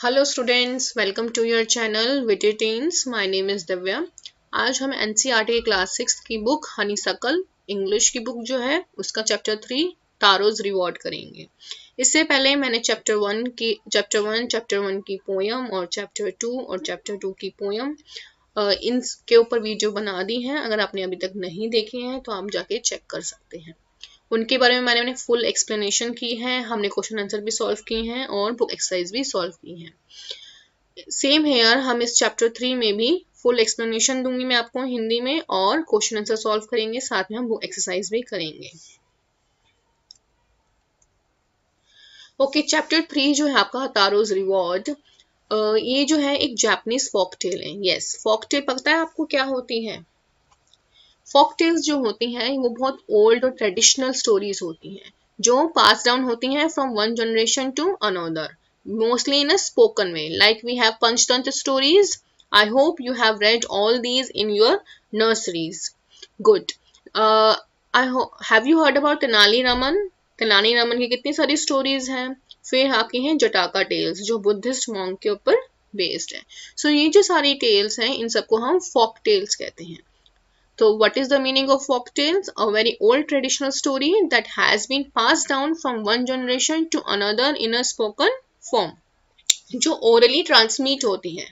Hello students, welcome to your channel witty teens. My name is Divya. आज हम NCERT class 6 की book Honeysuckle English की book जो है उसका चैप्टर 3 तारोज रिवॉर्ड करेंगे। इससे पहले मैंने चैप्टर वन की पोयम और चैप्टर 2 की पोयम इनके ऊपर वीडियो बना दी है। अगर आपने अभी तक नहीं देखे हैं तो आप जाके चेक कर सकते हैं। उनके बारे में मैंने फुल एक्सप्लेनेशन की है, हमने क्वेश्चन आंसर भी सॉल्व किए हैं और बुक एक्सरसाइज भी सॉल्व की है। सेम हेयर हम इस चैप्टर 3 में भी फुल एक्सप्लेनेशन दूंगी मैं आपको हिंदी में और क्वेश्चन आंसर सॉल्व करेंगे, साथ में हम बुक एक्सरसाइज भी करेंगे। ओके, चैप्टर 3 जो है आपका तारोज रिवॉर्ड, ये जो है एक जापानीज फोक टेल है। यस, फोक टेल पता है आपको क्या होती है? फोक टेल्स जो होती हैं वो बहुत ओल्ड और ट्रेडिशनल स्टोरीज होती हैं जो पास डाउन होती हैं from one generation to another, mostly in a spoken way, like we have Panchatantra stories. I hope you have read all these in your nurseries. Good. Have you heard about Tenali Raman? Tenali Raman की कितनी सारी stories हैं। फिर आपकी हैं जटाका tales जो Buddhist monk के ऊपर बेस्ड है। सो ये जो सारी टेल्स हैं इन सबको हम फोक टेल्स कहते हैं। So what is the meaning of folk tales? A very old traditional story that has been passed down from one generation to another in a spoken form, जो orally transmit होती है।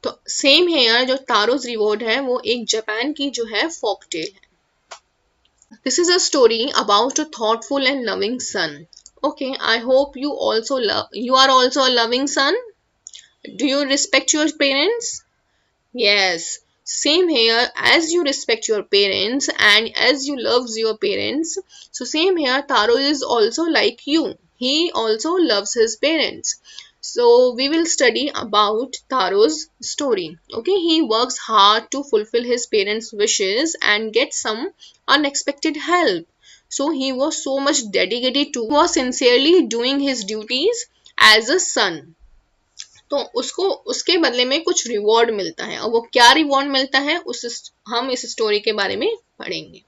तो same है यार, जो तारोज reward है वो एक जापान की जो है फोक टेल है। This is a story about a thoughtful and loving son. Okay, I hope you are also a loving son. Do you respect your parents? Yes, same here. As you respect your parents and as you loves your parents, so same here, Taro is also like you. He also loves his parents. So we will study about Taro's story. Okay, he works hard to fulfill his parents' wishes and get some unexpected help. So he was so much dedicated to, was sincerely doing his duties as a son. तो उसको उसके बदले में कुछ reward मिलता है, और वो क्या रिवॉर्ड मिलता है हम इस स्टोरी के बारे में पढ़ेंगे।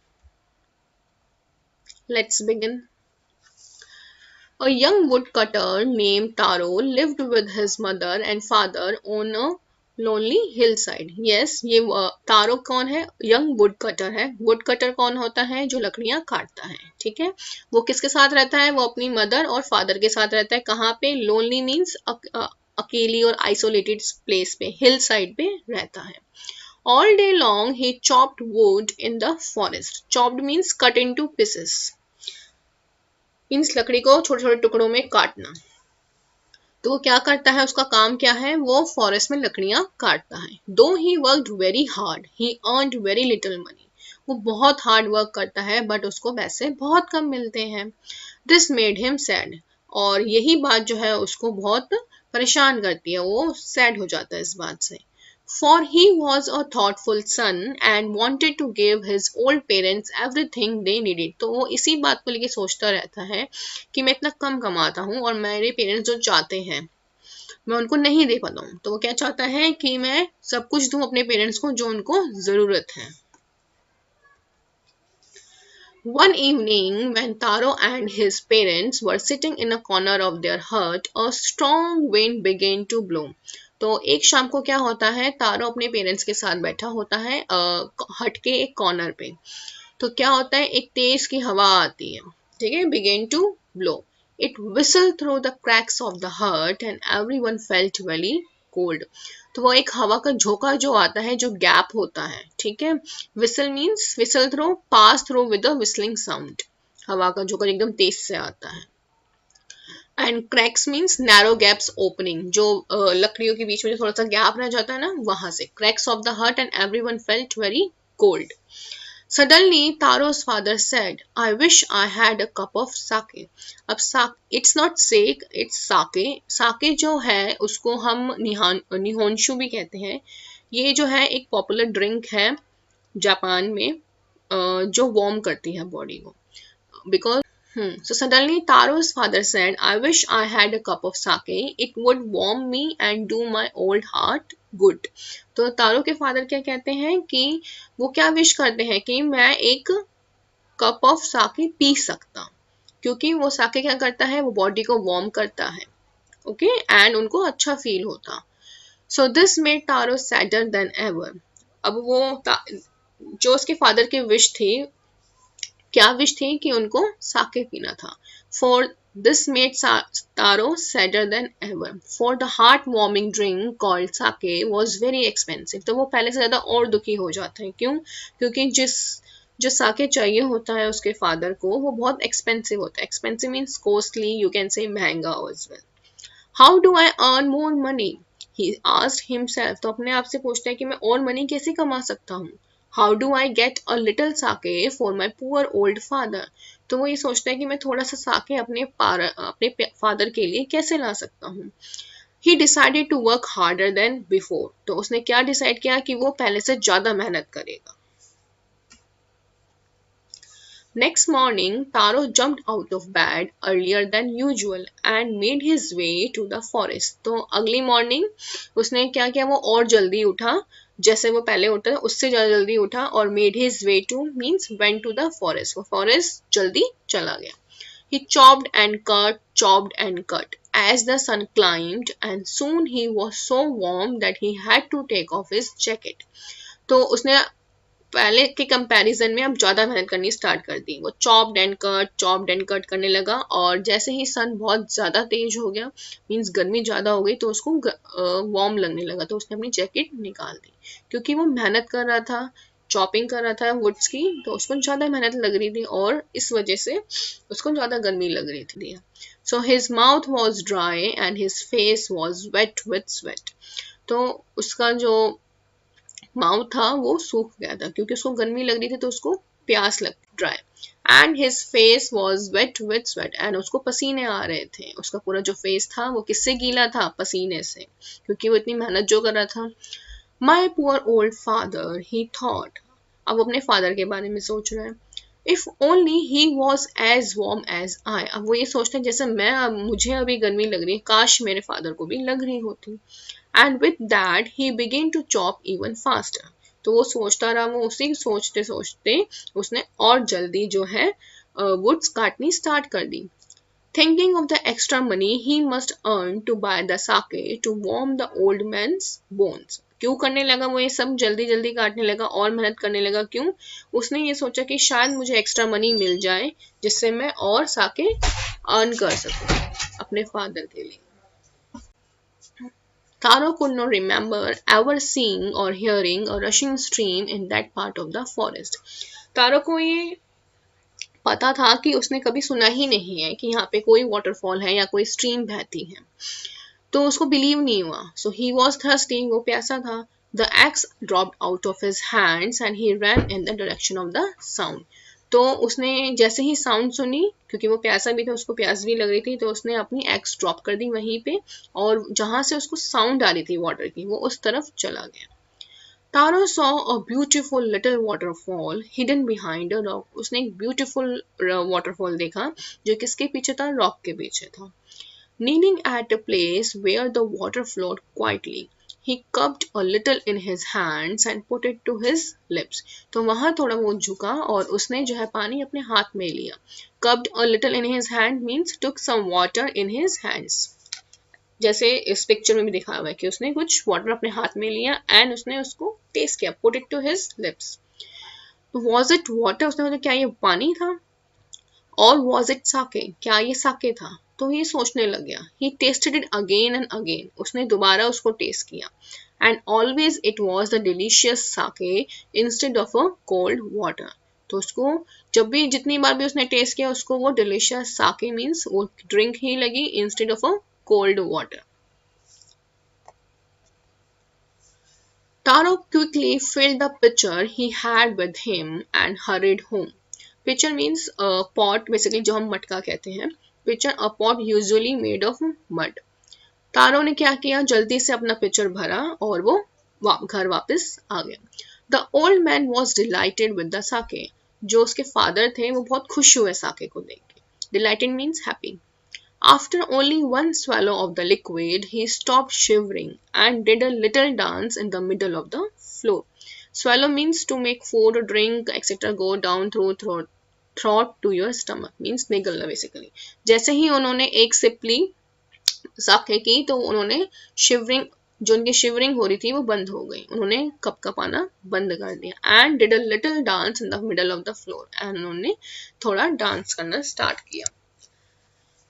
Let's begin. A young woodcutter named Taro lived with his mother and father on a lonely hillside. Yes, ये तारो कौन है? यंग वुडकटर है। वुडकटर कौन होता है? जो लकड़ियां काटता है। ठीक है, वो किसके साथ रहता है? वो अपनी मदर और फादर के साथ रहता है। कहाँ पे? लोनली मीन्स अकेली और आइसोलेटेड प्लेस पे, हिल साइड पे रहता है। All day long he chopped wood in the forest. Chopped means cut into pieces. Means लकड़ी को छोटे छोटे टुकड़ों में काटना। तो वो क्या करता है, उसका काम क्या है? वो फॉरेस्ट में लकड़ियां काटता है। दो he worked very hard, he earned very little money. वो बहुत हार्ड वर्क करता है बट उसको पैसे बहुत कम मिलते हैं। दिस मेड हिम सैड, और यही बात जो है उसको बहुत परेशान करती है, वो सैड हो जाता है इस बात से। For he was a thoughtful son and wanted to give his old parents everything they needed. तो वो इसी बात को लेके सोचता रहता है कि मैं इतना कम कमाता हूँ और मेरे पेरेंट्स जो चाहते हैं मैं उनको नहीं दे पाता हूँ। तो वो क्या चाहता है कि मैं सब कुछ दूँ अपने पेरेंट्स को जो उनको जरूरत है। One evening, when Taro and his parents were sitting in a corner of their hut, a strong wind began to blow. तो एक शाम को क्या होता है, तारो अपने पेरेंट्स के साथ बैठा होता है हट के एक कॉर्नर पे। तो क्या होता है, एक तेज की हवा आती है। ठीक है, begin to blow. It whistled through the cracks of the hut and everyone felt very cold. तो वो एक हवा का झोंका जो आता है, जो गैप होता है। ठीक है, whistle means whistle through, pass through with a whistling sound. हवा का झोंका एकदम तेज से आता है। And cracks means narrow gaps opening, जो लकड़ियों के बीच में जो थोड़ा सा गैप रह जाता है ना, वहां से। क्रैक्स ऑफ द हट and everyone felt very cold. Suddenly, Taro's father said, I wish I had a cup of sake. अब it's not sake, it's sake. Sake जो है उसको हम निहोंशु भी कहते हैं। ये जो है एक पॉपुलर ड्रिंक है जापान में, जो वार्म करती है बॉडी को। Because So suddenly Taro's father said, I wish I had a cup of sake. It would warm me and do my old heart good. तो तारो के फादर क्या कहते हैं कि वो क्या विश करते हैं कि मैं एक कप ऑफ साके पी सकता। क्योंकि वो साके क्या करता है, वो बॉडी को वार्म करता है, ओके, एंड उनको अच्छा फील होता। So this made Taro sadder then ever. अब वो जो उसके फादर की विश थी, क्या विश थी कि उनको साके पीना था। For this made Taro sadder then ever, for the heart warming drink called sake was very expensive. तो वो पहले से ज्यादा और दुखी हो जाते हैं, क्यों? क्योंकि जो साके चाहिए होता है उसके फादर को, वो बहुत एक्सपेंसिव होता है। Expensive means costly, you can say महंगा as well. How do I earn more money, he asked himself. तो अपने आप से पूछता है कि मैं और मनी कैसे कमा सकता हूँ। How do I get a little sake for my poor old father. तो वो ये सोचता है कि मैं थोड़ा सा साके अपने फादर के लिए कैसे ला सकता हूँ। He decided to work harder than before. तो उसने क्या डिसाइड किया कि वो पहले से ज्यादा मेहनत करेगा। Next morning, Taro jumped out of bed earlier than usual and made his way to the forest. तो अगली मॉर्निंग उसने क्या किया, वो और जल्दी उठा, जैसे वो पहले उठा उससे ज़्यादा जल्दी उठा, और made his way to means went to the forest. वो forest जल्दी चला गया. He chopped and cut as the sun climbed, and soon he was so warm that he had to take off his jacket. तो उसने पहले के comparison में अब ज़्यादा मेहनत करनी स्टार्ट कर दी। वो चॉप्ड एंड कट करने लगा, और जैसे ही सन बहुत ज़्यादा तेज हो गया, मीन्स गर्मी ज़्यादा हो गई, तो उसको वार्म लगने लगा, तो उसने अपनी जैकेट निकाल दी। क्योंकि वो मेहनत कर रहा था, चॉपिंग कर रहा था वुड्स की, तो उसको ज़्यादा मेहनत लग रही थी, और इस वजह से उसको ज़्यादा गर्मी लग रही थी। So his mouth was dry and his face was wet with sweat. तो उसका जो माउथ था वो सूख गया था, क्योंकि उसको गर्मी लग रही थी, तो उसको प्यास लग dry. And his face was wet with sweat, and उसको पसीने आ रहे थे। उसका पूरा जो फेस था वो किससे गीला था? पसीने से, क्योंकि वो इतनी मेहनत जो कर रहा था। My poor old father, he thought. अब अपने फादर के बारे में सोच रहा है। If only he was as warm as I. अब वो ये सोचते हैं जैसे मुझे अभी गर्मी लग रही है, काश मेरे फादर को भी लग रही होती। And with that he began to chop even faster. तो वो सोचता रहा, वो उसी सोचते सोचते उसने और जल्दी जो है वुड्स काटनी स्टार्ट कर दी। Thinking of the extra money he must earn to buy the sake to warm the old man's bones. क्यों करने लगा वो ये सब, जल्दी जल्दी काटने लगा और मेहनत करने लगा? क्यों? उसने ये सोचा कि शायद मुझे एक्स्ट्रा मनी मिल जाए, जिससे मैं और साके अर्न कर सकूं अपने फादर के लिए। Taro could not remember ever seeing or hearing a rushing stream in that part of the forest. तारो को ये पता था कि उसने कभी सुना ही नहीं है कि यहाँ पे कोई वाटरफॉल है या कोई स्ट्रीम बहती है, तो उसको बिलीव नहीं हुआ। सो ही वॉज थर्स्टी, वो प्यासा था। The axe dropped out of his hands and he ran in the direction of the sound. तो उसने जैसे ही साउंड सुनी, क्योंकि वो प्यासा भी था, उसको प्यास भी लग रही थी, तो उसने अपनी एक्स ड्रॉप कर दी वहीं पे, और जहां से उसको साउंड आ रही थी वाटर की, वो उस तरफ चला गया। Taro saw a beautiful little waterfall hidden behind a rock. उसने एक ब्यूटीफुल वाटरफॉल देखा, जो किसके पीछे था? रॉक के पीछे था। Kneeling at a place where the water flowed quietly, he cupped a little in his hands and put it to his lips. तो वहां थोड़ा वो झुका और उसने जो है पानी अपने हाथ में लिया। Cupped a little in his hand means took some water in his hands. जैसे इस पिक्चर में भी दिखा हुआ है कि उसने कुछ वाटर अपने हाथ में लिया एंड उसने उसको टेस्ट किया, put it to his lips. Was it water? उसने बोला क्या ये पानी था? और वॉज इट साके? क्या ये साके था? तो ये सोचने लग गया। He tasted it again and again. उसने दोबारा उसको टेस्ट किया। And always it was the delicious sake instead of a cold water. तो उसको जब भी जितनी बार भी उसने टेस्ट किया, उसको वो डिलीशियस साके मीन्स वो ड्रिंक ही लगी instead of a cold water. Taro quickly filled the pitcher he had with him and hurried home. Pitcher means a pot, basically जो हम मटका कहते हैं। Pitcher, a pot usually made of mud. तारो ने क्या किया, जल्दी से अपना पिचर भरा और वो घर वापस आ गया। The old man was delighted with the sake. जो उसके फादर थे वो बहुत खुश हुए साके को देख के। Delighted means happy. After only one swallow of the liquid, he stopped shivering and did a little dance in the middle of the floor. Swallow means to make food or drink, etc. go down through throat. Throat to your stomach means निगलना basically. जैसे ही उन्होंने एक SIP ली साके की तो उन्होंने shivering, जो उनकी शिवरिंग हो रही थी वो बंद हो गई, उन्होंने कपकपाना बंद कर दिया। And did a little dance in the middle of the floor, and उन्होंने थोड़ा डांस करना स्टार्ट किया।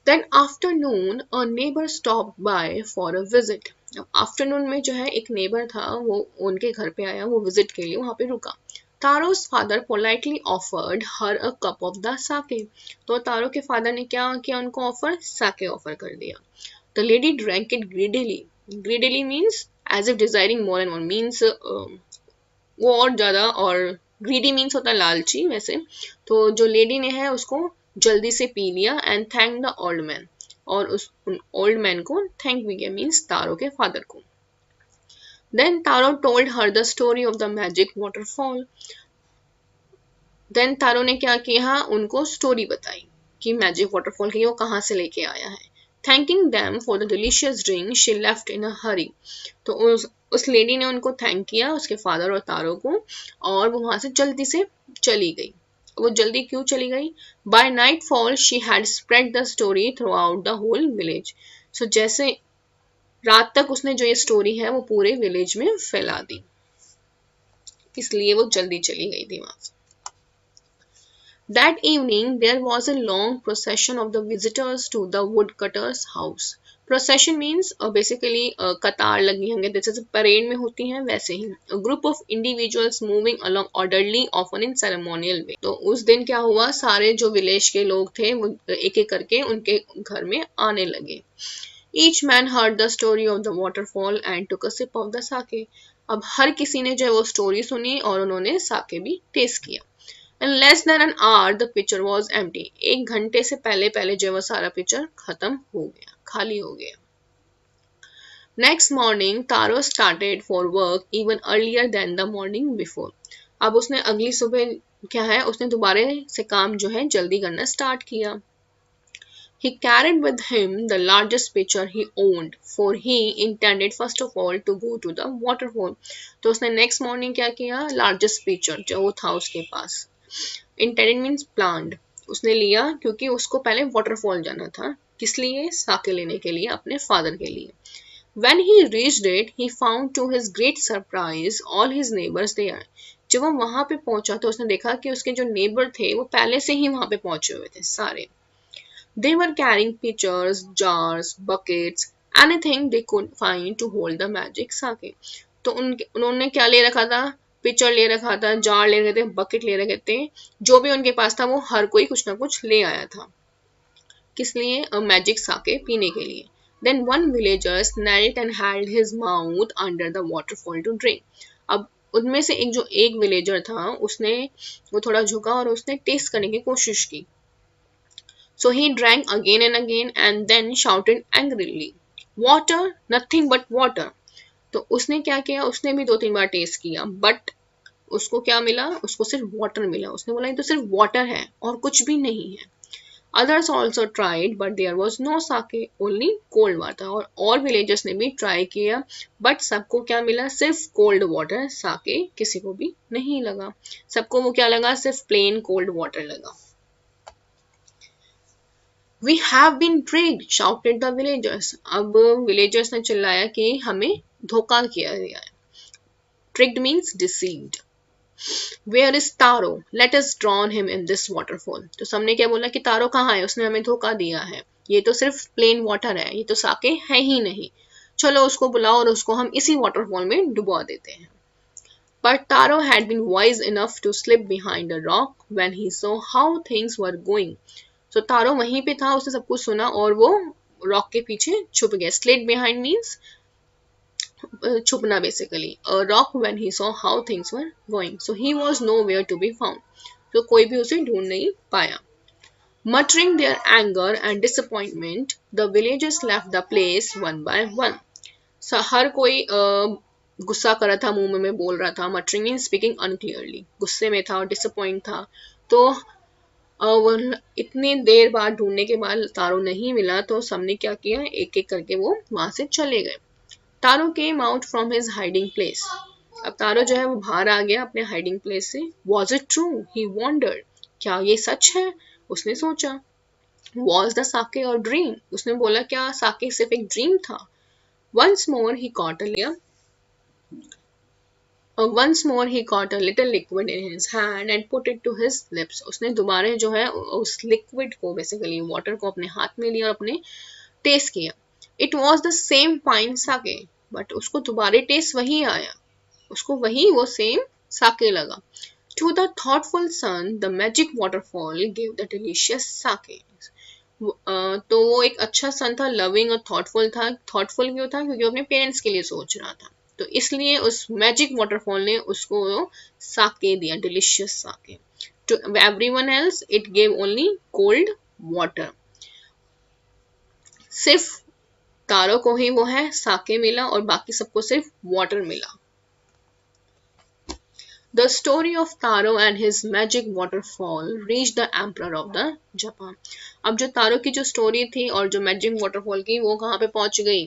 Then afternoon a neighbour stop by for a visit. Afternoon में जो है एक नेबर था वो उनके घर पे आया, वो विजिट के लिए वहां पे रुका। तारो's father politely offered her a cup of the sake। तो तारो के फादर ने क्या किया, उनको ऑफर साके ऑफर कर दिया। The lady drank it greedily. Greedily means as if desiring more and more, means वो और ज्यादा, और greedy means होता है लालची वैसे। तो जो लेडी ने है उसको जल्दी से पी लिया and thank the old man, और उस ओल्ड मैन को थैंक भी किया मीन्स तारो के फादर को। Then Taro told her the story of the magic waterfall. Then Taro ने क्या किया, उनको स्टोरी बताई कि मैजिक वाटरफॉल की वो कहाँ से लेके आया है। Thanking them for the delicious drink she left in a hurry. तो उस लेडी ने उनको थैंक किया, उसके फादर और तारो को, और वो वहां से जल्दी से चली गई। वो जल्दी क्यों चली गई? By nightfall she had spread the story throughout the whole village. So जैसे रात तक उसने जो ये स्टोरी है वो पूरे विलेज में फैला दी, इसलिए वो जल्दी चली गई थी वहां से। That evening there was a long procession of the visitors to the woodcutter's house. Procession means basically कतार लगी होंगे, जैसे परेड में होती हैं वैसे ही। A group of individuals moving along orderly, often in ceremonial way. तो उस दिन क्या हुआ, सारे जो विलेज के लोग थे वो एक एक करके उनके घर में आने लगे। Each man heard the story of the waterfall and took a sip of the sake. अब हर किसी ने जो वो स्टोरी सुनी और उन्होंने साके भी टेस्ट किया। In less than an hour the pitcher was empty. एक घंटे से पहले पहले जो वो सारा पिक्चर खत्म हो गया, खाली हो गया। Next morning Taro started for work even earlier than the morning before. अब उसने अगली सुबह क्या है, उसने दोबारा से काम जो है जल्दी करना स्टार्ट किया। He carried with him the largest pitcher he owned, for he intended first of all to go to the waterfall. तो उसने next morning क्या किया, largest pitcher जो वो था उसके पास, intended means planned, उसने लिया क्योंकि उसको पहले वाटरफॉल जाना था। किस लिए? साके लेने के लिए, अपने फादर के लिए। When he reached it, he found to his great surprise all his neighbors there. जब वो वहां पे पहुंचा तो उसने देखा कि उसके जो नेबर थे वो पहले से ही वहां पे पहुंचे हुए थे सारे। They were carrying pitchers, jars, buckets, anything they could find to hold the magic sake. तो उन्होंने क्या ले रखा था? पिचर ले रखा था, जार ले रखे थे, बकेट ले रखे थे, जो भी उनके पास था वो हर कोई कुछ ना कुछ ले आया था। किस लिए? मैजिक साके पीने के लिए। Then one villager knelt and held his mouth under the waterfall to drink. अब उनमें से एक विलेजर था, उसने वो थोड़ा झुका और उसने टेस्ट करने की कोशिश की। So he drank again and again and then shouted angrily, "Water, nothing but water." तो उसने क्या किया, उसने भी 2-3 बार टेस्ट किया, बट उसको क्या मिला? उसको सिर्फ वाटर मिला। उसने बोला ये तो सिर्फ वाटर है और कुछ भी नहीं है। Others also tried, but there was no sake, only cold water. और विलेजर्स ने भी ट्राई किया, बट सबको क्या मिला? सिर्फ कोल्ड वाटर। साके किसी को भी नहीं लगा, सबको वो क्या लगा? सिर्फ प्लेन कोल्ड वाटर लगा। We have been tricked, shouted the villagers. अब villagers ने चिल्लाया कि हमें धोखा किया गया है। Tricked means deceived. Where is Taro? Let us drown him in this waterfall. तो सबने क्या बोला कि तारो कहाँ है, उसने हमें धोखा दिया है, ये तो सिर्फ प्लेन वाटर है, ये तो साके है ही नहीं, चलो उसको बुलाओ और उसको हम इसी वाटरफॉल में डुबा देते हैं। But Taro had been wise enough to slip behind a rock when he saw how things were going. So तारो वहीं पे था, उसने सब कुछ सुना और वो रॉक के पीछे छुप गया। Slid behind means छुपना basically. A rock when he saw how things were going. So he was nowhere to be found. तो कोई भी उसे ढूंढ नहीं पाया। Muttering their anger and disappointment, the villagers left the place one by one. So हर कोई गुस्सा कर रहा था, मुंह में बोल रहा था। Muttering means speaking unclearly. गुस्से में था और disappoint था। तो इतनी देर बाद ढूंढने के बाद तारो नहीं मिला तो सबने क्या किया, एक एक करके वो वहां से चले गए। Taro came out from his hiding place. अब तारो जो है वो बाहर आ गया अपने हाइडिंग प्लेस से। Was it true? He wondered. क्या ये सच है? उसने सोचा। Was the sake a dream? उसने बोला क्या साके सिर्फ एक ड्रीम था? Once more he caught a once more he caught a little liquid in his hand and put it to his lips. उसने दोबारा जो है उस लिक्विड को बेसिकली वाटर को अपने हाथ में लिया और अपने टेस्ट किया. It was the same fine sake, but उसको दोबारा टेस्ट वही आया. उसको वही वो सेम साके लगा. To the thoughtful son, the magic waterfall gave the delicious sake. तो वो एक अच्छा सन था, लविंग और थॉटफुल था. थॉटफुल क्यों था? क्योंकि वो अपने पेरेंट्स के लिए सोच रहा था. तो इसलिए उस मैजिक वाटरफॉल ने उसको साके दिया, delicious sake. To everyone else it gave only cold water. सिर्फ तारो को ही वो है साके मिला और बाकी सबको सिर्फ वाटर मिला. The story of Taro and his magic waterfall reached the emperor of the Japan. अब जो तारो की जो स्टोरी थी और जो मैजिक वाटरफॉल की वो कहाँ पे पहुंच गई?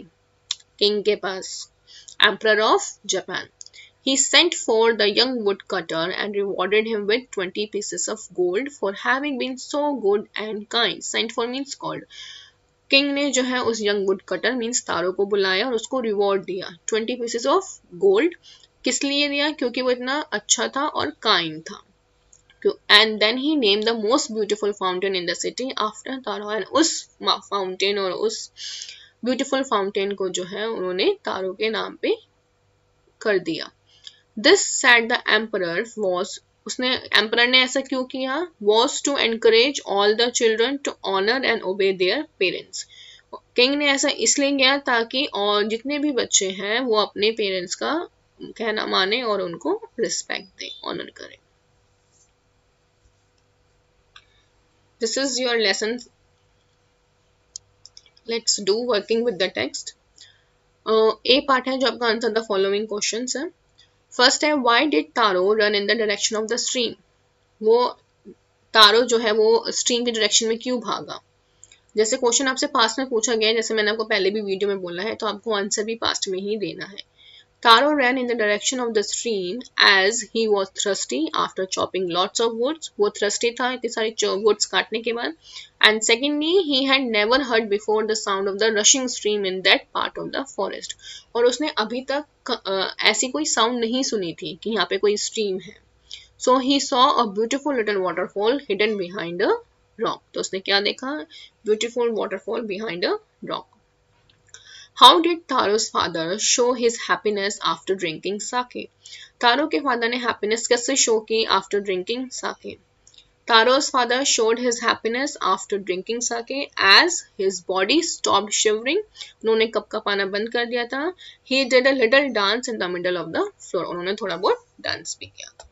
किंग के पास, emperor of Japan. He sent for the young woodcutter and rewarded him with 20 pieces of gold for having been so good and kind. Sent for means called. King ने जो है उस यंग वुड कटर मीन्स तारो को बुलाया और उसको reward दिया 20 pieces of gold. किस लिए दिया? क्योंकि वो इतना अच्छा था और काइंड था. And then he name the most beautiful fountain in the city after Taro. And उस फाउंटेन और उस ब्यूटीफुल फाउंटेन को जो है उन्होंने तारो के नाम पे कर दिया. This said the emperor was. उसने एम्परर ने ऐसा क्यों किया? Was to encourage all the children to honour and obey their parents. King ने ऐसा इसलिए किया ताकि और जितने भी बच्चे हैं वो अपने पेरेंट्स का कहना माने और उनको रिस्पेक्ट दे, ऑनर करे. This is your lesson. Let's do working with the text. A part है जो आपका आंसर द फॉलोइंग क्वेश्चंस है. फर्स्ट है why did taro run in the direction of the stream. वो तारो जो है वो स्ट्रीम की डायरेक्शन में क्यों भागा? जैसे क्वेश्चन आपसे पास्ट में पूछा गया है, जैसे मैंने आपको पहले भी वीडियो में बोला है, तो आपको आंसर भी पास्ट में ही देना है. Taro ran in the direction of the stream as he was thirsty after chopping lots of woods. वो thirsty था इतनी सारी woods काटने के बाद. And secondly, he had never heard before the sound of the rushing stream in that part of the forest. और उसने अभी तक ऐसी कोई sound नहीं सुनी थी कि यहाँ पे कोई stream है. So he saw a beautiful little waterfall hidden behind a rock. तो उसने क्या देखा? Beautiful waterfall behind a rock. How did Taro's father show his happiness after drinking sake? तारो के फादर ने happiness कैसे show की after drinking sake? Taro's father showed his happiness after drinking sake as his body stopped shivering. उन्होंने कपकपाना बंद कर दिया था. He did a little dance in the middle of the floor. उन्होंने थोड़ा बहुत डांस भी किया था.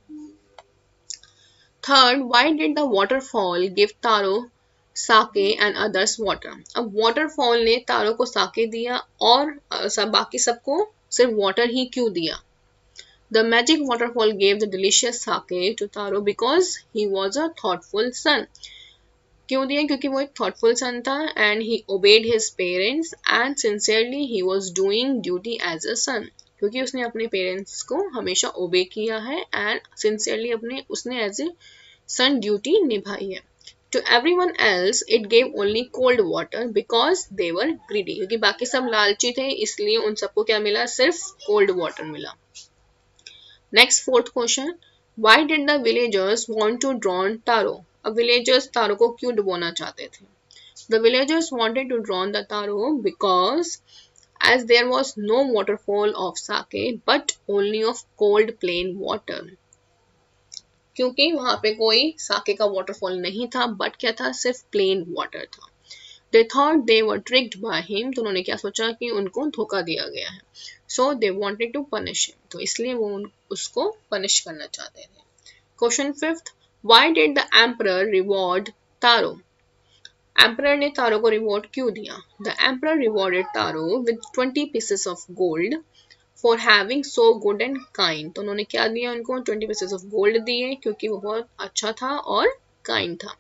Third, why did the waterfall give Taro sake and others water. अब वाटरफॉल ने तारो को साके दिया और बाकी सबको सिर्फ वाटर ही क्यों दिया? The magic waterfall gave the delicious sake to Taro because he was a thoughtful son. क्यों दिया? क्योंकि वो एक थॉटफुल सन था and he obeyed his parents and sincerely he was doing duty as a son. क्योंकि उसने अपने parents को हमेशा ओबे किया है एंड सिंसियरली उसने एज ए सन ड्यूटी निभाई है. To everyone else, it gave only cold water because they were greedy. क्योंकि बाकी सब लालची थे इसलिए उन सबको क्या मिला? सिर्फ cold water मिला. Next, fourth question. Why did the villagers want to drown Taro? अब villagers तारो को क्यों डुबोना चाहते थे? The villagers wanted to drown the Taro because as there was no waterfall of sake but only of cold plain water. क्योंकि वहां पे कोई साके का वाटरफॉल नहीं था बट क्या था? सिर्फ प्लेन वाटर था. They thought they were tricked by him. तो उन्होंने क्या सोचा कि उनको धोखा दिया गया है. So they wanted to punish him. तो इसलिए वो उसको पनिश करना चाहते थे. Question fifth. Why did the emperor reward Taro. Emperor ने तारो को रिवॉर्ड क्यों दिया? The emperor rewarded Taro with 20 pieces of gold for having so good and kind. तो उन्होंने क्या दिया? उनको 20 पीसेस ऑफ गोल्ड दिए क्योंकि वो बहुत अच्छा था और काइंड था.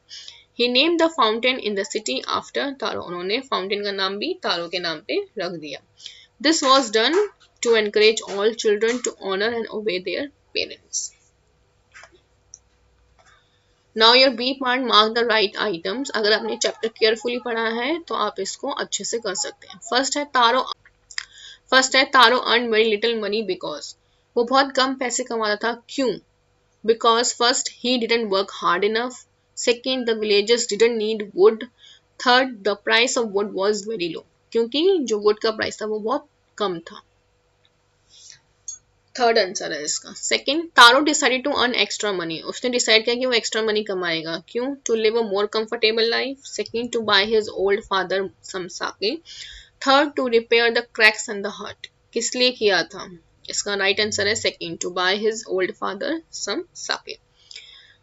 He name the fountain in the city after Taro. उन्होंने फाउंटेन का नाम भी तारो के नाम पे रख दिया. This was done to encourage all children to honour and obey their parents. Now your B part, mark the right items. अगर आपने चैप्टर केयरफुली पढ़ा है तो आप इसको अच्छे से कर सकते हैं। फर्स्ट है Taro earn very little money because, वो बहुत कम पैसे कमाता था, क्यों? Because first he didn't work hard enough, second the villagers didn't need wood, third the price of wood was very low, क्योंकि जो वुड का प्राइस था वो बहुत कम था। थर्ड आंसर है इसका। Second, Taro decided to earn extra money, उसने डिसाइड किया कि वो एक्स्ट्रा मनी कमाएगा, क्यों? To live a more comfortable life, second to buy his old father some sake, third to repair the cracks in the hut, किस लिए किया था? इसका राइट आंसर है second, to buy his old father some sake.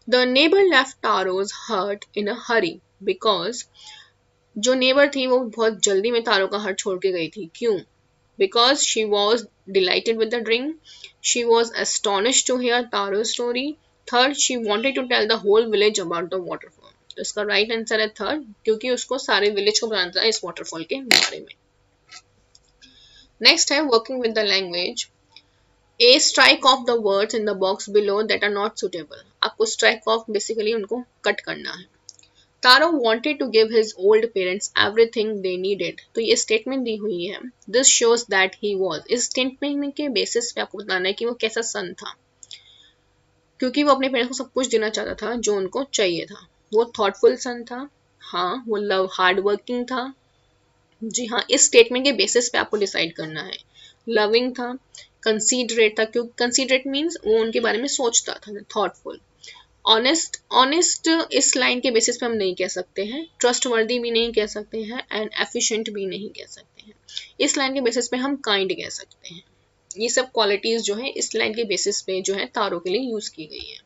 The neighbour left तारोज हट इन a Hari because, जो neighbour थी वो बहुत जल्दी में तारो का हट छोड़ के गई थी, क्यों? Because she was delighted with the drink, she was astonished to hear Taro's story, third she wanted to tell the whole village about the waterfall। तो इसका राइट आंसर है थर्ड, क्योंकि उसको सारे विलेज को बताना था इस वाटरफॉल के बारे में। नेक्स्ट है working with the language. A strike off the words in the box below that are not suitable, आपको स्ट्राइक ऑफ बेसिकली उनको कट करना है। Taro wanted to give his old parents everything they needed, तो ये statement दी हुई है। This shows that he was, इस statement के बेसिस पे आपको बताना है कि वो कैसा सन था, क्योंकि वो अपने पेरेंट्स को सब कुछ देना चाहता था जो उनको चाहिए था। वो थॉटफुल सन था, हाँ। वो हार्ड वर्किंग था, जी हाँ। इस स्टेटमेंट के बेसिस पे आपको डिसाइड करना है। लविंग था, कंसीडरेट था, क्योंकि कंसीडरेट मीन्स वो उनके बारे में सोचता था। थॉटफुल, ऑनेस्ट इस लाइन के बेसिस पे हम नहीं कह सकते हैं, ट्रस्टवर्दी भी नहीं कह सकते हैं, एंड एफिशिएंट भी नहीं कह सकते हैं। इस लाइन के बेसिस पे हम काइंड कह सकते हैं। ये सब क्वालिटीज जो है इस लाइन के बेसिस पे जो है तारों के लिए यूज की गई है।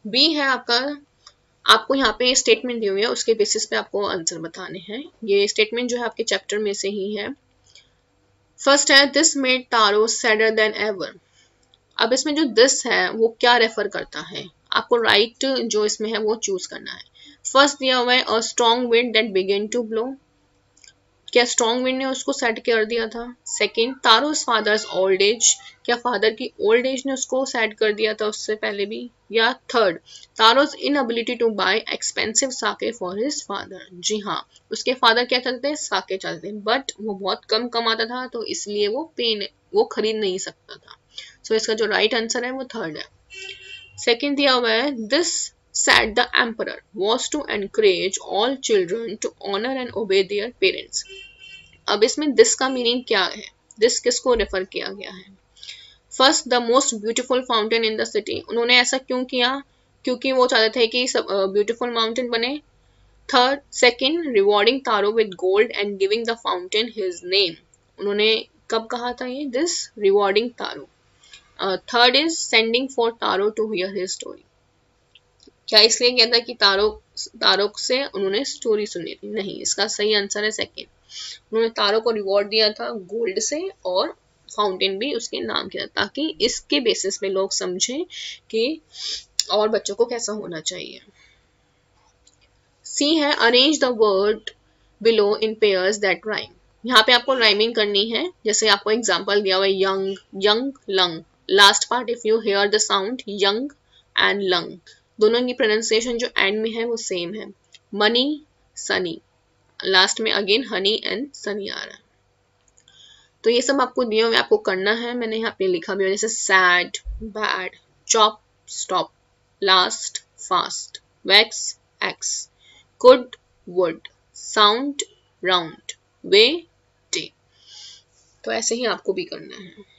बी है आपका, आपको यहाँ पे स्टेटमेंट दी हुई है, उसके बेसिस पे आपको आंसर बताने हैं। ये स्टेटमेंट जो है आपके चैप्टर में से ही है। फर्स्ट है this made Taro sadder then ever. अब इसमें जो दिस है वो क्या रेफर करता है, आपको राइट जो इसमें है वो चूज करना है। फर्स्ट दिया हुआ है a strong wind that began to blow, क्या स्ट्रॉन्ग विंड ने उसको सेट कर दिया था? Second, Taro's father's old age, क्या फादर की ओल्ड एज ने उसको सेट कर दिया था उससे पहले भी? या third, Taro's inability to buy expensive sake for his father, जी हाँ, उसके फादर क्या चलते हैं? साके चलते हैं, बट वो बहुत कम कमाता था तो इसलिए वो खरीद नहीं सकता था। सो इसका जो राइट आंसर है वो थर्ड है। सेकंड दिया हुआ है this said the emperor was to encourage all children to honor and obey their parents। अब इसमें दिस का मीनिंग क्या है? दिस किसको रेफर किया गया है? First, the most beautiful fountain in the city, उन्होंने ऐसा क्यों किया? क्योंकि वो चाहते थे कि सब ब्यूटीफुल माउंटेन बने। Third, second, rewarding Taro with gold and giving the fountain his name, उन्होंने कब कहा था ये this? Rewarding Taro. Third is sending for Taro to hear his story, क्या इसलिए किया था कि तारो से उन्होंने स्टोरी सुनी थी? नहीं, इसका सही आंसर है सेकंड, उन्होंने तारो को रिवॉर्ड दिया था गोल्ड से और फाउंटेन भी उसके नाम किया, ताकि इसके बेसिस पे लोग समझें कि और बच्चों को कैसा होना चाहिए। सी है arrange the word below in pairs that rhyme, यहाँ पे आपको राइमिंग करनी है। जैसे आपको एग्जांपल दिया हुआ है young, young, lung, last part if you hear the sound young and lung, दोनों की प्रोनाउंसिएशन जो एंड में है वो सेम है। मनी, सनी, लास्ट में अगेन हनी एंड सनी आ रहा है। तो ये सब आपको दिए हुए आपको करना है, मैंने यहाँ पे लिखा भी है, जैसे sad, bad, chop, stop, last, fast, wax, axe, could, wood, sound, round, way, day. तो ऐसे ही आपको भी करना है।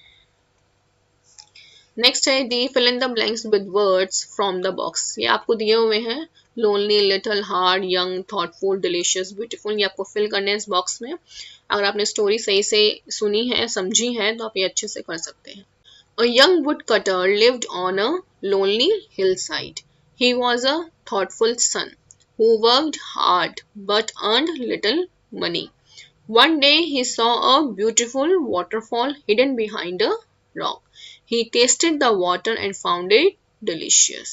नेक्स्ट है the fill in the blanks with words from the box, ये आपको दिए हुए हैं lonely, little, hard, young, thoughtful, delicious, beautiful, ये आपको फिल करने हैं इस बॉक्स में। अगर आपने स्टोरी सही से सुनी है, समझी है, तो आप ये अच्छे से कर सकते हैं। A young woodcutter lived on a lonely hillside. He was a thoughtful son who worked hard but earned little money. One day he saw a beautiful waterfall hidden behind a rock. He tasted the water and found it delicious.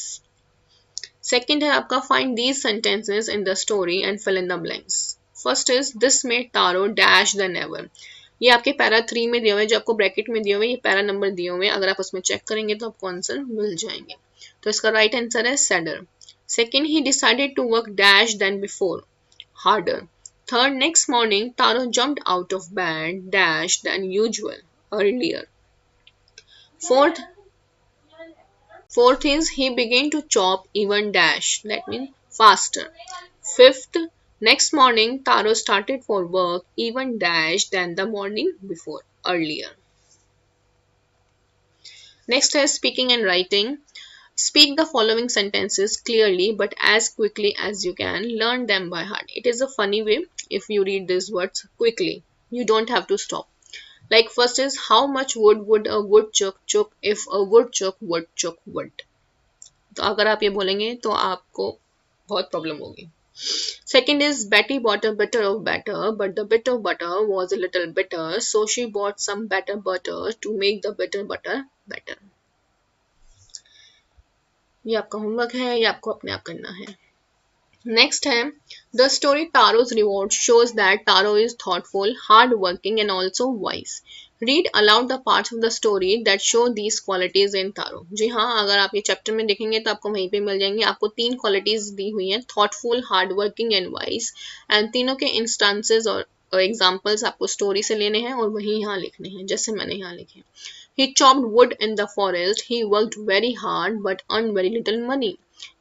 Second है आपका find these sentences in the story and fill in the blanks. First is this made Taro dash than ever. ये आपके para 3 में दिए हुए, जो आपको bracket में दिए हुए, ये पैरा नंबर दिए हुए, अगर आप उसमें चेक करेंगे तो आपको आंसर मिल जाएंगे। तो इसका राइट आंसर है sadder. Second, he decided to work dash than before, harder. Third, next morning Taro jumped out of bed dash than usual, earlier. Fourth, fourth is he began to chop even dash, that means faster. Fifth, next morning Taro started for work even dash than the morning before, earlier. Next is speaking and writing. Speak the following sentences clearly but as quickly as you can. Learn them by heart. It is a funny way if you read these words quickly. You don't have to stop. Like first is how much wood would a woodchuck chuck if a woodchuck would chuck wood. तो अगर आप ये बोलेंगे तो आपको बहुत problem होगी. Second is Betty bought a bit of butter, but the bit of butter was a little bitter, so she bought some better butter to make the bitter butter better. ये आपका होमवर्क है, ये आपको अपने आप करना है. नेक्स्ट है the story Taro's reward shows that Taro is thoughtful, hard working and also wise. Read aloud the parts of the story that show these qualities in Taro. जी हाँ, अगर आप ये चैप्टर में देखेंगे तो आपको वहीं पे मिल जाएंगे. आपको 3 क्वालिटीज दी हुई हैं, thoughtful, hard working and wise. And तीनों के इंस्टांसेस और एग्जाम्पल्स आपको स्टोरी से लेने हैं और वही यहाँ लिखने हैं, जैसे मैंने यहाँ लिखे. He chopped wood in the forest. He worked very hard but earned very little money.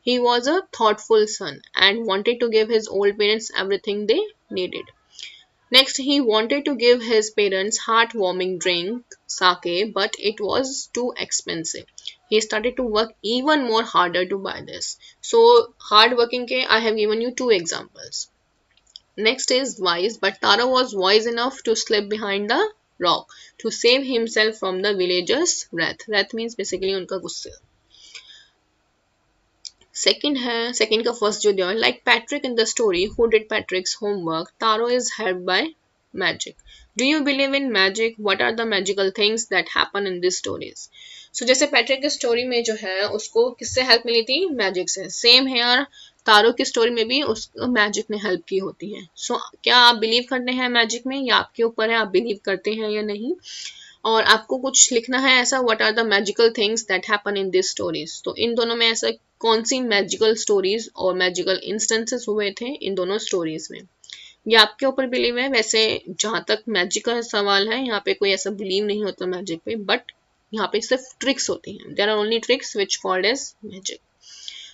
He was a thoughtful son and wanted to give his old parents everything they needed. Next, he wanted to give his parents heartwarming drink, sake, but it was too expensive. He started to work even more harder to buy this. So, hard working ke I have given you 2 examples. Next is wise, but Taro was wise enough to slip behind the rock to save himself from the villagers' wrath. Wrath means basically उनका गुस्सा. Second है, second का first जो दिया है, like Patrick in the story, who did Patrick's homework, Taro is helped by magic. Do you believe in magic? What are the magical things that happen in these stories? So जैसे Patrick की story में जो है उसको किससे help मिली थी? Magic से. Same है यार, तारो की स्टोरी में भी उस मैजिक ने हेल्प की होती है. सो क्या आप बिलीव करते हैं मैजिक में, या आपके ऊपर है आप बिलीव करते हैं या नहीं. और आपको कुछ लिखना है ऐसा, what are the magical things that happen in this stories. तो इन दोनों में ऐसा कौन सी मैजिकल स्टोरीज और मैजिकल इंस्टेंसेस हुए थे इन दोनों स्टोरीज में, ये आपके ऊपर बिलीव है. वैसे जहां तक मैजिक का सवाल है, यहाँ पे कोई ऐसा बिलीव नहीं होता मैजिक पे, बट यहाँ पे सिर्फ ट्रिक्स होती हैं. There are only tricks which called as magic.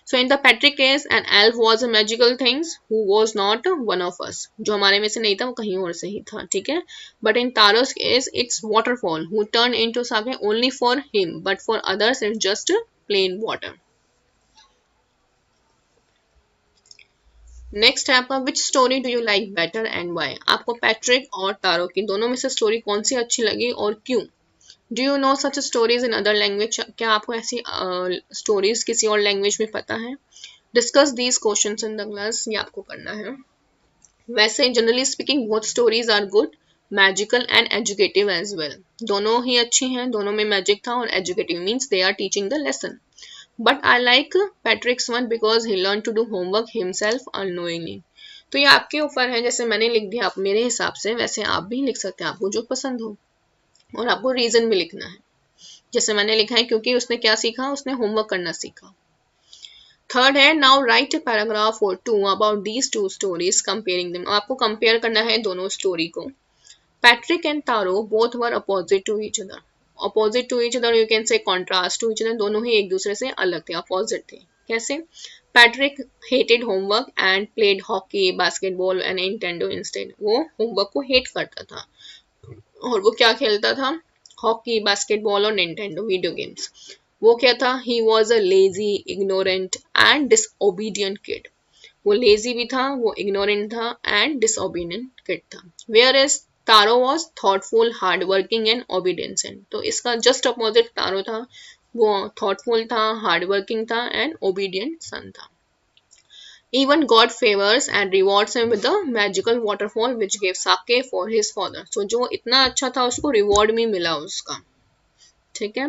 So in the Patrick case an elf was a magical things who was not one of us. जो हमारे में से नहीं था वो कहीं और से ही था, ठीक है. But in Taro's case it's waterfall who turn into sake only for him, but for others it's just plain water. Next है आपका which story do you like better and why. आपको पैट्रिक और तारो की दोनों में से story कौन सी अच्छी लगी और क्यों. Do you know such stories in other language. क्या आपको ऐसी स्टोरीज किसी और लैंग्वेज में पता है. Discuss these questions in the class, ये आपको करना है. वैसे generally speaking both stories are good, magical and educative as well. दोनों ही अच्छी हैं, दोनों में मैजिक था और educative means they are teaching the lesson. But I like Patrick's one because he learned to do homework himself unknowingly. तो ये आपके ऊपर है, जैसे मैंने लिख दिया आप मेरे हिसाब से, वैसे आप भी लिख सकते हैं आपको जो पसंद हो, और आपको रीजन भी लिखना है. जैसे मैंने लिखा है क्योंकि उसने क्या सीखा, उसने होमवर्क करना सीखा. थर्ड है नाउ राइट अ पैराग्राफ और 2 about these 2 stories comparing them. आपको कंपेयर करना है दोनों स्टोरी को. Patrick and Taro both were opposite to each other. Opposite to each other, you can say contrast to each other. दोनों ही एक दूसरे से अलग थे, अपोजिट थे. कैसे. Patrick hated homework and played hockey, basketball and Nintendo instead. वो होमवर्क को हेट करता था और वो क्या खेलता था, हॉकी, बास्केटबॉल और निंटेंडो वीडियो गेम्स. वो क्या था, he was a lazy, ignorant and disobedient kid. वो लेजी भी था, वो इग्नोरेंट था एंड डिसओबीडियंट किड था. Where is Taro was thoughtful, hard working and obedient. तो इसका जस्ट अपोजिट तारो था, वो थॉटफुल था, हार्ड वर्किंग था एंड ओबीडियंट सन था. Even God favors and rewards him with the magical waterfall which gave sake for his father. So जो इतना अच्छा था उसको रिवॉर्ड भी मिला उसका, ठीक है.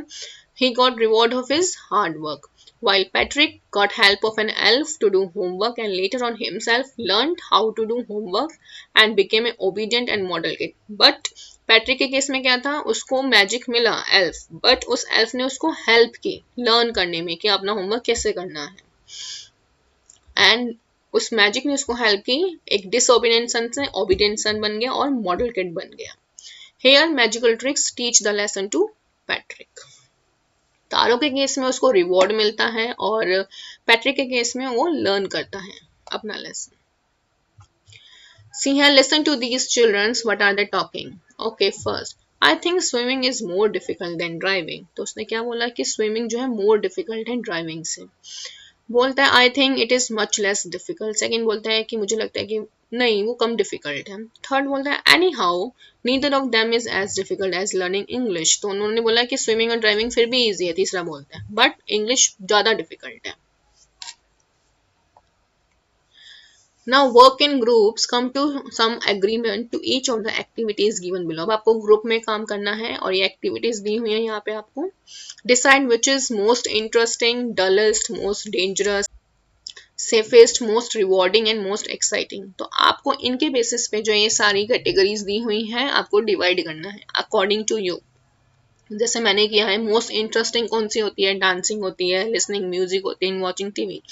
He got reward of his hard work. While Patrick got help of an elf to do homework and later on himself learned how to do homework and became an obedient and model kid. But Patrick के case में क्या था, उसको magic मिला elf, but उस elf ने उसको help की लर्न करने में कि अपना होमवर्क कैसे करना है, एंड उस मैजिक ने उसको हेल्प की, एक डिसओबीडिएंट सन से ओबीडिएंट सन बन गया और मॉडल किड बन गया। Here magical tricks teach the lesson to Patrick. Taro के केस में उसको रिवॉर्ड मिलता है और पैट्रिक के केस में वो लर्न करता है अपना lesson. See here, listen to these children. What are they talking? Okay, first, I think swimming is more difficult than driving. तो उसने क्या बोला कि swimming जो है more difficult है driving से। बोलता है I think it is much less difficult. Second बोलता है कि मुझे लगता है कि नहीं वो कम difficult है। Third बोलता है anyhow neither of them is as difficult as learning English. तो उन्होंने बोला कि swimming और driving फिर भी easy है। तीसरा बोलता है but English ज़्यादा difficult है। Now work in groups, come to some agreement to each of the activities given below. अब आपको ग्रुप में काम करना है और ये एक्टिविटीज दी हुई है यहाँ पे आपको। Decide which is most interesting, dullest, most dangerous, safest, most rewarding and most exciting. तो आपको इनके बेसिस पे जो ये सारी कैटेगरीज दी हुई हैं आपको डिवाइड करना है अकॉर्डिंग टू यू। जैसे मैंने किया है, मोस्ट इंटरेस्टिंग कौन सी होती है, डांसिंग होती है, लिसनिंग म्यूजिक होती है, वॉचिंग टीवी।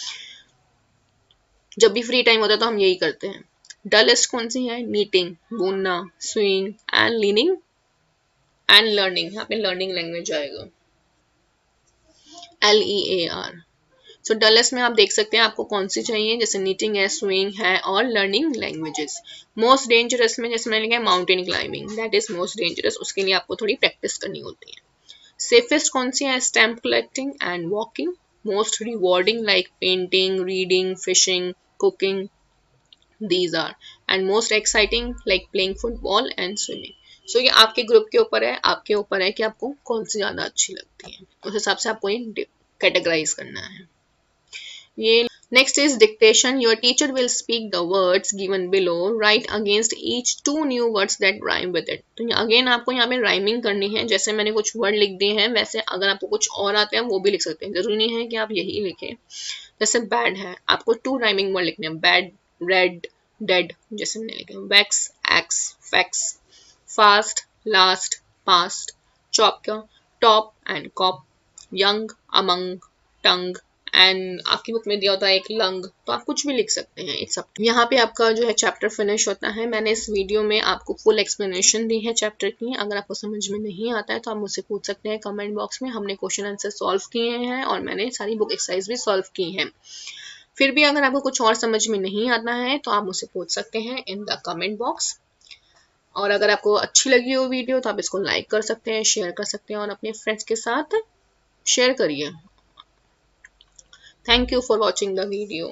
जब भी फ्री टाइम होता है तो हम यही करते हैं। डलेस्ट कौन सी है, नीटिंग, बुनना, swing and leaning and learning. यहाँ पे लर्निंग लैंग्वेज आएगा, LEAR। सो डलेस्ट में आप देख सकते हैं आपको कौन सी चाहिए, जैसे नीटिंग है, स्विंग है और लर्निंग लैंग्वेजेस। मोस्ट डेंजरस में जैसे मैंने लिखा है mountain climbing, that is most dangerous, उसके लिए आपको थोड़ी प्रैक्टिस करनी होती है। सेफेस्ट कौन सी है, stamp collecting and walking. Most rewarding like painting, reading, fishing, cooking, these are, and most exciting like playing football and swimming. So ये आपके ग्रुप के ऊपर है, आपके ऊपर है कि आपको कौन सी ज्यादा अच्छी लगती है, उस हिसाब से आपको ये कैटेगराइज करना है। ये next is dictation. Your teacher will speak the words given below, right against each 2 new words that rhyme with it. तो अगेन आपको यहाँ पे राइमिंग करनी है, जैसे मैंने कुछ वर्ड लिख दिए हैं वैसे अगर आपको कुछ और आते हैं वो भी लिख सकते हैं, जरूरी नहीं है कि आप यही लिखें। जैसे बैड है, आपको 2 राइमिंग वर्ड लिखने हैं, बैड, रेड, डेड, जैसे मैंने लिखे wax, axe, fax, fast, last, past, chop का top and cop, young, among, tongue and आपकी बुक में दिया होता है एक लंग, तो आप कुछ भी लिख सकते हैं। It's up. यहाँ पे आपका जो है चैप्टर फिनिश होता है। मैंने इस वीडियो में आपको फुल एक्सप्लेनेशन दी है चैप्टर की। अगर आपको समझ में नहीं आता है तो आप मुझसे पूछ सकते हैं कमेंट बॉक्स में। हमने क्वेश्चन आंसर सॉल्व किए हैं और मैंने सारी बुक एक्सरसाइज भी सॉल्व की हैं। फिर भी अगर आपको कुछ और समझ में नहीं आता है तो आप मुझसे पूछ सकते हैं इन द कमेंट बॉक्स। और अगर आपको अच्छी लगी हो वीडियो तो आप इसको लाइक कर सकते हैं, शेयर कर सकते हैं और अपने फ्रेंड्स के साथ शेयर करिए। Thank you for watching the video.